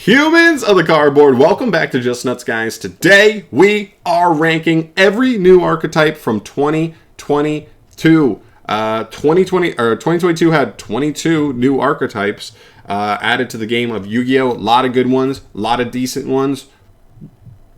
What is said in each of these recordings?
Humans of the cardboard, welcome back to Just Nuts, guys. Today we are ranking every new archetype from 2022. 2022 had 22 new archetypes added to the game of Yu-Gi-Oh! A lot of good ones, a lot of decent ones,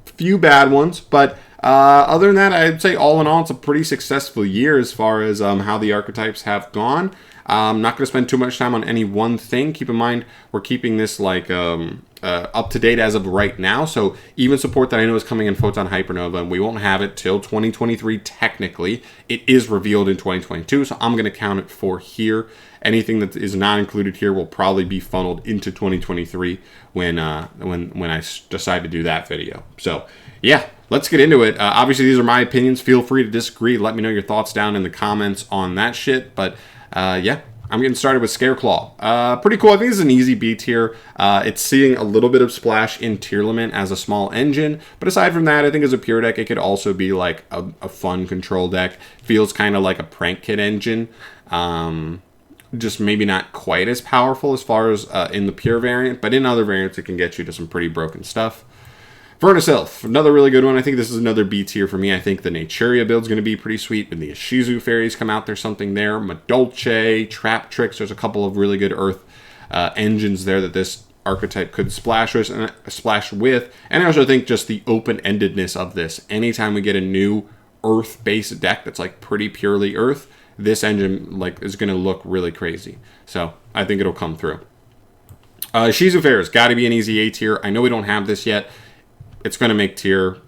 few bad ones, but other than that, I'd say all in all, it's a pretty successful year as far as how the archetypes have gone. I'm not going to spend too much time on any one thing. Keep in mind, we're keeping this like up to date as of right now. So even support that I know is coming in Photon Hypernova, and we won't have it till 2023 technically. It is revealed in 2022, so I'm going to count it for here. Anything that is not included here will probably be funneled into 2023 when I decide to do that video. So yeah, let's get into it. Obviously, these are my opinions. Feel free to disagree. Let me know your thoughts down in the comments on that shit. But yeah, I'm getting started with Scareclaw. Pretty cool. I think this is an easy B tier. It's seeing a little bit of splash in tier limit as a small engine. But aside from that, I think as a pure deck, it could also be like a fun control deck. Feels kind of like a prank kit engine. Just maybe not quite as powerful as far as in the pure variant. But in other variants, it can get you to some pretty broken stuff. Verniself, another really good one. I think this is another B tier for me. I think the Naturia build is going to be pretty sweet. When the Ishizu fairies come out, there's something there. Madolche, Trap Tricks, there's a couple of really good Earth engines there that this archetype could splash with. And I also think just the open-endedness of this. Anytime we get a new Earth-based deck that's like pretty purely Earth, this engine like is going to look really crazy. So I think it'll come through. Ishizu fairies, got to be an easy A tier. I know we don't have this yet. It's going to make tier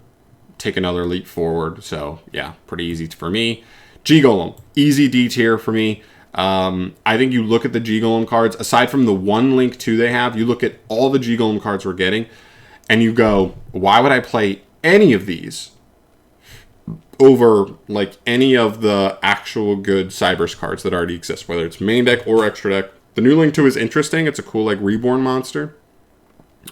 take another leap forward. So, yeah, pretty easy for me. G-Golem, easy D tier for me. I think you look at the G-Golem cards, aside from the one Link 2 they have, you look at all the G-Golem cards we're getting, and you go, why would I play any of these over, like, any of the actual good Cybers cards that already exist, whether it's main deck or extra deck. The new Link 2 is interesting. It's a cool, like, reborn monster.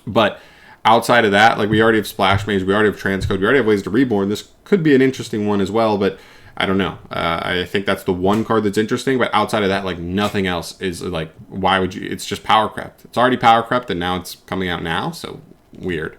But outside of that, like we already have Splash Mage, we already have Transcode, we already have Ways to Reborn. This could be an interesting one as well, but I don't know. I think that's the one card that's interesting, but outside of that, like nothing else is like, why would you? It's just power crept. It's already power crept, and now it's coming out now, so weird.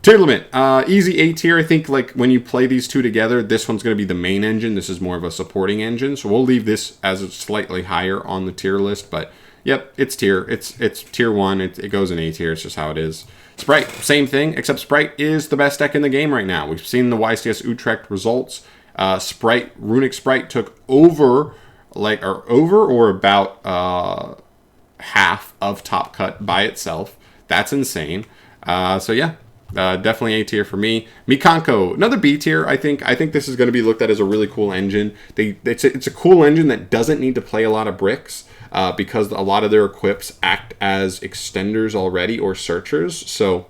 Tier limit, easy A tier. I think like when you play these two together, this one's going to be the main engine. This is more of a supporting engine, so we'll leave this as slightly higher on the tier list, but yep, it's tier. It's tier 1. It goes in A tier. It's just how it is. Sprite, same thing, except Sprite is the best deck in the game right now. We've seen the YCS Utrecht results. Runic Sprite took over or about half of Top Cut by itself. That's insane. So yeah, definitely A tier for me. Mikanko, another B tier. I think this is going to be looked at as a really cool engine. It's a cool engine that doesn't need to play a lot of bricks. Because a lot of their equips act as extenders already or searchers, so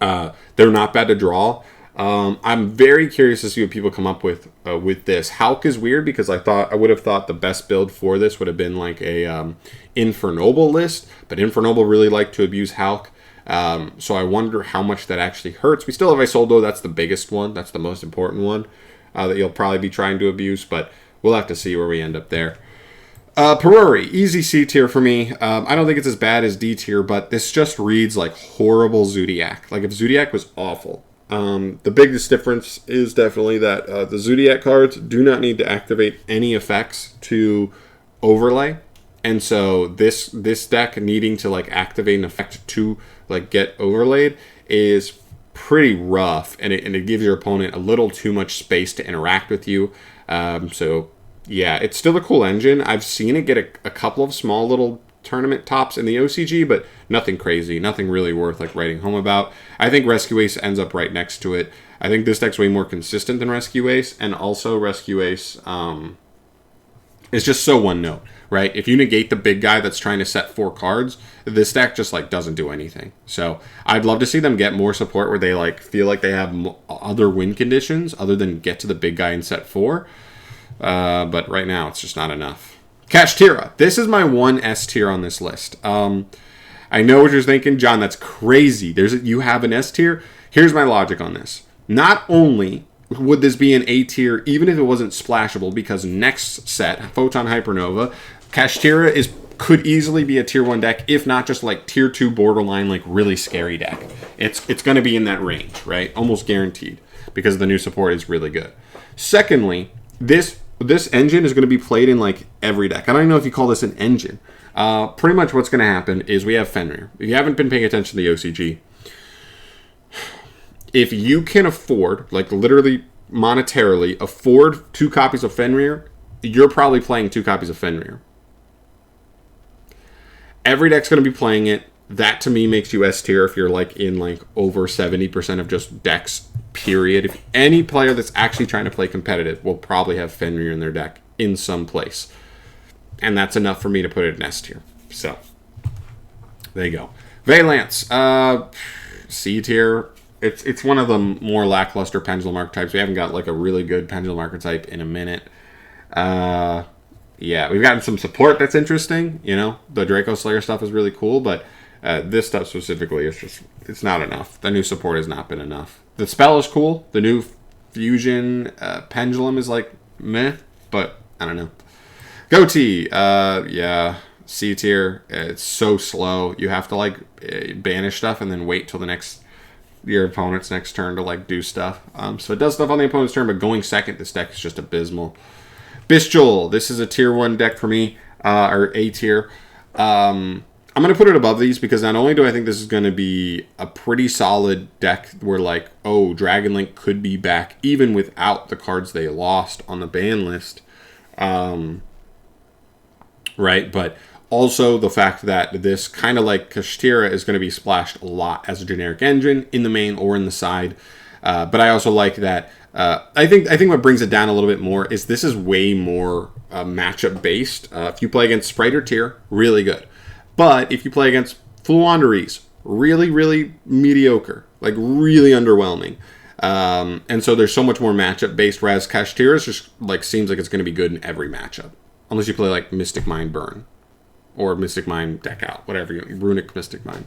they're not bad to draw. I'm very curious to see what people come up with this. Hulk is weird because I would have thought the best build for this would have been like a Infernoble list, but Infernoble really like to abuse Hulk. So I wonder how much that actually hurts. We still have Isoldo. That's the biggest one. That's the most important one that you'll probably be trying to abuse, but we'll have to see where we end up there. Peruri, easy C tier for me. I don't think it's as bad as D tier, but this just reads like horrible Zodiac. Like if Zodiac was awful. The biggest difference is definitely that the Zodiac cards do not need to activate any effects to overlay. And so this deck needing to like activate an effect to like get overlaid is pretty rough, and it gives your opponent a little too much space to interact with you. So yeah, it's still a cool engine. I've seen it get a couple of small little tournament tops in the OCG, but nothing crazy, nothing really worth like writing home about. I think Rescue Ace ends up right next to it. I think this deck's way more consistent than Rescue Ace, and also Rescue Ace is just so one note, right? If you negate the big guy that's trying to set 4 cards, this deck just like doesn't do anything. So I'd love to see them get more support where they like feel like they have other win conditions other than get to the big guy and set 4. But right now, it's just not enough. Kashtira. This is my one S tier on this list. I know what you're thinking, John, that's crazy. You have an S tier? Here's my logic on this. Not only would this be an A tier, even if it wasn't splashable, because next set, Photon Hypernova, Kashtira is could easily be a tier 1 deck, if not just like tier 2 borderline, like really scary deck. It's going to be in that range, right? Almost guaranteed, because the new support is really good. Secondly, this engine is going to be played in like every deck. I don't even know if you call this an engine. Pretty much what's going to happen is we have Fenrir. If you haven't been paying attention to the OCG, if you can afford, like literally monetarily, afford 2 copies of Fenrir, you're probably playing 2 copies of Fenrir. Every deck's going to be playing it. That to me makes you S tier if you're like in like over 70% of just decks, period. If any player that's actually trying to play competitive will probably have Fenrir in their deck in some place. And that's enough for me to put it in S tier. So, there you go. Valance, C tier. It's one of the more lackluster Pendulum archetypes. We haven't got like a really good Pendulum archetype in a minute. Yeah, we've gotten some support that's interesting. You know, the Draco Slayer stuff is really cool, but this stuff specifically is just, it's not enough. The new support has not been enough. The spell is cool. The new fusion Pendulum is like meh, but I don't know. Goatee, yeah, C tier. It's so slow. You have to like banish stuff and then wait till your opponent's next turn to like do stuff. So it does stuff on the opponent's turn, but going second, this deck is just abysmal. Bestial, this is a tier 1 deck for me, or A tier. I'm going to put it above these because not only do I think this is going to be a pretty solid deck where like, oh, Dragon Link could be back even without the cards they lost on the ban list. Right, but also the fact that this kind of like Kashtira is going to be splashed a lot as a generic engine in the main or in the side. But I also like that. I think what brings it down a little bit more is this is way more matchup based. If you play against Sprite or Tier, really good. But if you play against Fluandereeze, really, really mediocre, like really underwhelming. And so there's so much more matchup based, whereas Kashtira is just like seems like it's going to be good in every matchup. Unless you play like Mystic Mind Burn or Mystic Mind Deck Out, whatever you Runic Mystic Mind.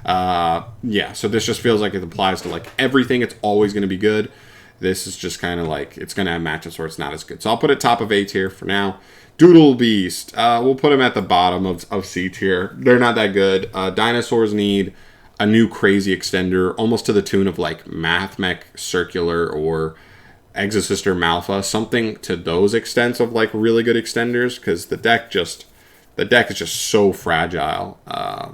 Yeah, so this just feels like it applies to like everything. It's always going to be good. This is just kind of like, it's going to have matchups where it's not as good. So I'll put it top of A tier for now. Doodle Beast. We'll put them at the bottom of C tier. They're not that good. Dinosaurs need a new crazy extender, almost to the tune of like Mathmech Circular or Exosister Malfa, something to those extents of like really good extenders, because the deck is just so fragile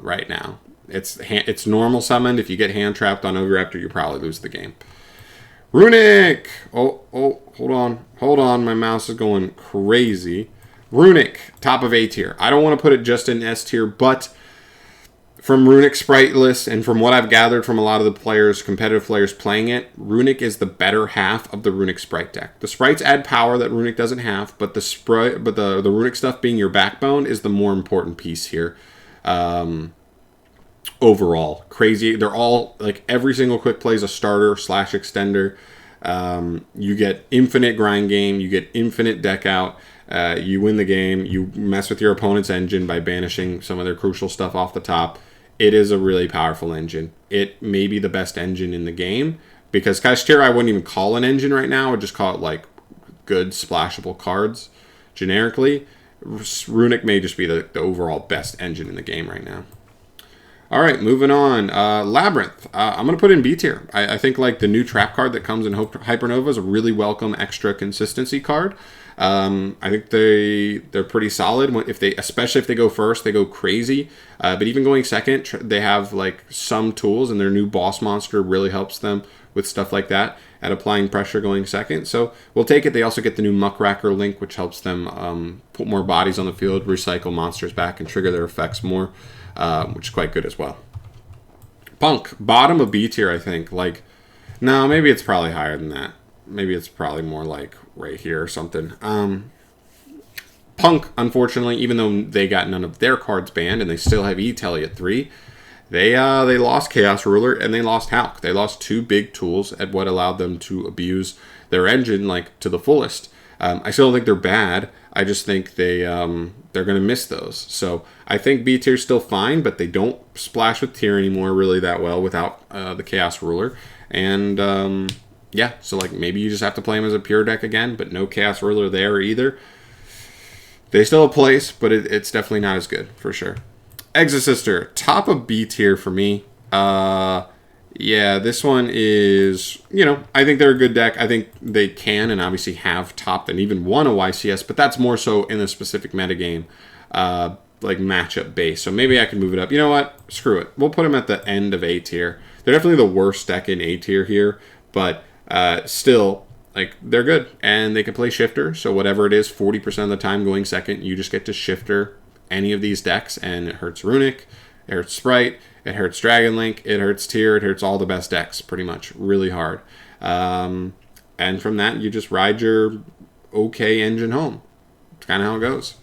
right now. It's normal summoned. If you get hand trapped on Oviraptor, you probably lose the game. Runic. Oh, hold on. My mouse is going crazy. Runic, top of A tier. I don't want to put it just in S tier, but from Runic sprite list and from what I've gathered from a lot of the players, competitive players playing it, Runic is the better half of the Runic sprite deck. The sprites add power that Runic doesn't have, but the Runic stuff being your backbone is the more important piece here. Overall, crazy. They're all like every single quick play is a starter / extender. You get infinite grind game. You get infinite deck out. You win the game. You mess with your opponent's engine by banishing some of their crucial stuff off the top. It is a really powerful engine. It may be the best engine in the game, because Kashtira I wouldn't even call an engine right now. I would just call it like good splashable cards generically. Runic may just be the overall best engine in the game right now. All right, moving on. Labyrinth. I'm going to put in B tier. I think like the new trap card that comes in Hypernova is a really welcome extra consistency card. I think they're pretty solid. Especially if they go first, they go crazy. But even going second, they have like some tools, and their new boss monster really helps them with stuff like that at applying pressure going second. So we'll take it. They also get the new Muckracker link, which helps them put more bodies on the field, recycle monsters back, and trigger their effects more. Which is quite good as well. Punk, bottom of B tier, I think. Like, no, maybe it's probably higher than that. Maybe it's probably more like right here or something. Punk, unfortunately, even though they got none of their cards banned and they still have E-Telly at 3, they lost Chaos Ruler and they lost Hulk. They lost 2 big tools at what allowed them to abuse their engine like to the fullest. I still don't think they're bad. I just think they're going to miss those. So I think B tier's still fine, but they don't splash with tier anymore really that well without the Chaos Ruler. And yeah, so like maybe you just have to play them as a pure deck again, but no Chaos Ruler there either. They still have a place, but it's definitely not as good, for sure. Exosister, top of B tier for me. Yeah, this one is, you know, I think they're a good deck. I think they can and obviously have topped and even won a YCS, but that's more so in a specific metagame, like matchup base. So maybe I can move it up. You know what? Screw it. We'll put them at the end of A tier. They're definitely the worst deck in A tier here, but still, like, they're good. And they can play Shifter, so whatever it is, 40% of the time going second, you just get to Shifter any of these decks, and it hurts Runic, it hurts Sprite, it hurts Dragon Link, it hurts Tier, it hurts all the best decks, pretty much, really hard. And from that, you just ride your okay engine home. It's kind of how it goes.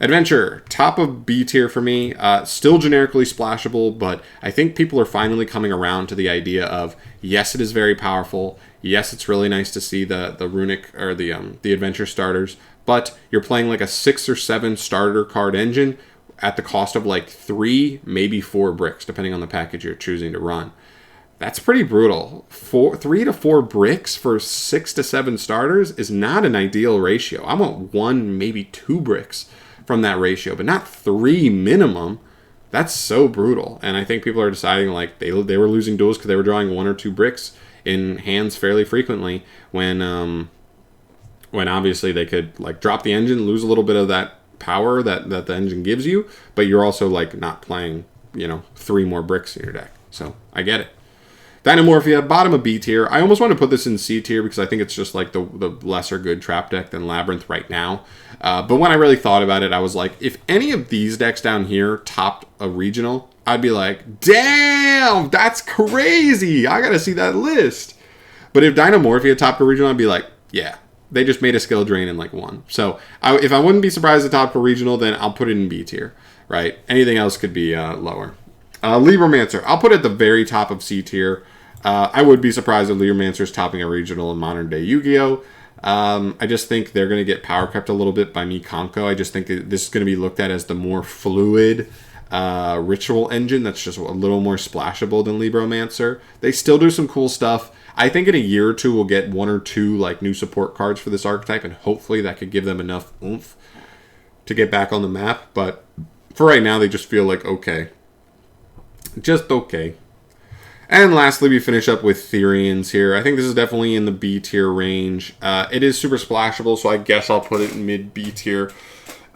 Adventure, top of B tier for me. Still generically splashable, but I think people are finally coming around to the idea of, yes, it is very powerful. Yes, it's really nice to see the Runic or the Adventure starters, but you're playing like a 6 or 7 starter card engine at the cost of like 3, maybe 4 bricks, depending on the package you're choosing to run. That's pretty brutal. 3 to 4 bricks for 6 to 7 starters is not an ideal ratio. I want 1, maybe 2 bricks from that ratio, but not 3 minimum. That's so brutal. And I think people are deciding like they were losing duels because they were drawing 1 or 2 bricks in hands fairly frequently when obviously they could like drop the engine, lose a little bit of that power that the engine gives you, but you're also like not playing, you know, 3 more bricks in your deck. So I get it. Dynamorphia, bottom of B tier. I almost want to put this in C tier because I think it's just like the lesser good trap deck than Labyrinth right now. But when I really thought about it, I was like, if any of these decks down here topped a regional, I'd be like, damn, that's crazy. I got to see that list. But if Dynamorphia topped a regional, I'd be like, yeah, they just made a skill drain in like 1. So if I wouldn't be surprised at top a regional, then I'll put it in B tier, right? Anything else could be lower. Libromancer, I'll put it at the very top of C tier. I would be surprised if Libromancer's topping a regional in modern day Yu-Gi-Oh! I just think they're going to get power crept a little bit by Mikanko. I just think that this is going to be looked at as the more fluid ritual engine that's just a little more splashable than Libromancer. They still do some cool stuff. I think in a year or 2 we'll get 1 or 2 like new support cards for this archetype, and hopefully that could give them enough oomph to get back on the map. But for right now, they just feel like okay. Just okay. And lastly, we finish up with Therians here. I think this is definitely in the B tier range. It is super splashable, so I guess I'll put it in mid B tier.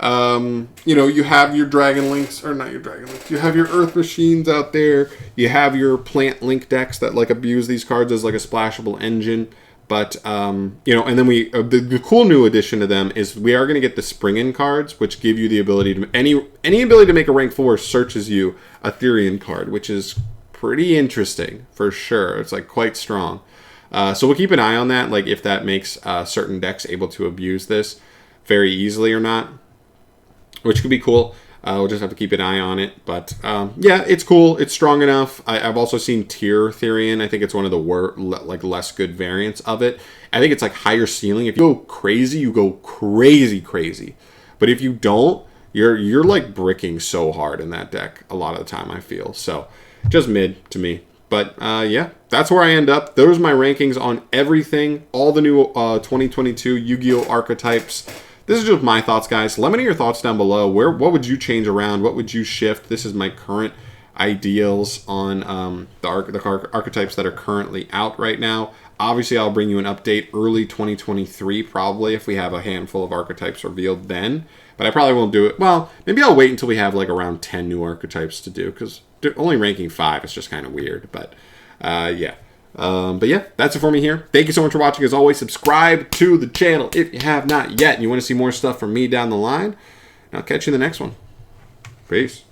You know, you have your Dragon Links, or not your Dragon Links, you have your Earth Machines out there. You have your Plant Link decks that like abuse these cards as like a splashable engine. But, you know, and then the cool new addition to them is we are going to get the Spring-In cards, which give you the ability to, any ability to make a rank 4 searches you a Therian card, which is pretty interesting for sure. It's like quite strong. So we'll keep an eye on that, like if that makes certain decks able to abuse this very easily or not, which could be cool. We'll just have to keep an eye on it. But yeah, it's cool. It's strong enough. I've also seen Tier Therian. I think it's one of the less good variants of it. I think it's like higher ceiling. If you go crazy, you go crazy. But if you don't, you're like bricking so hard in that deck a lot of the time, I feel. So just mid to me. But yeah, that's where I end up. Those are my rankings on everything. All the new 2022 Yu-Gi-Oh! Archetypes. This is just my thoughts, guys. Let me know your thoughts down below. What would you change around? What would you shift? This is my current ideals on the archetypes that are currently out right now. Obviously, I'll bring you an update early 2023, probably, if we have a handful of archetypes revealed then. But I probably won't do it. Well, maybe I'll wait until we have like around 10 new archetypes to do, because only ranking 5 is just kind of weird. But yeah. But yeah, that's it for me here. Thank you so much for watching. As always, subscribe to the channel if you have not yet and you want to see more stuff from me down the line. And I'll catch you in the next one. Peace.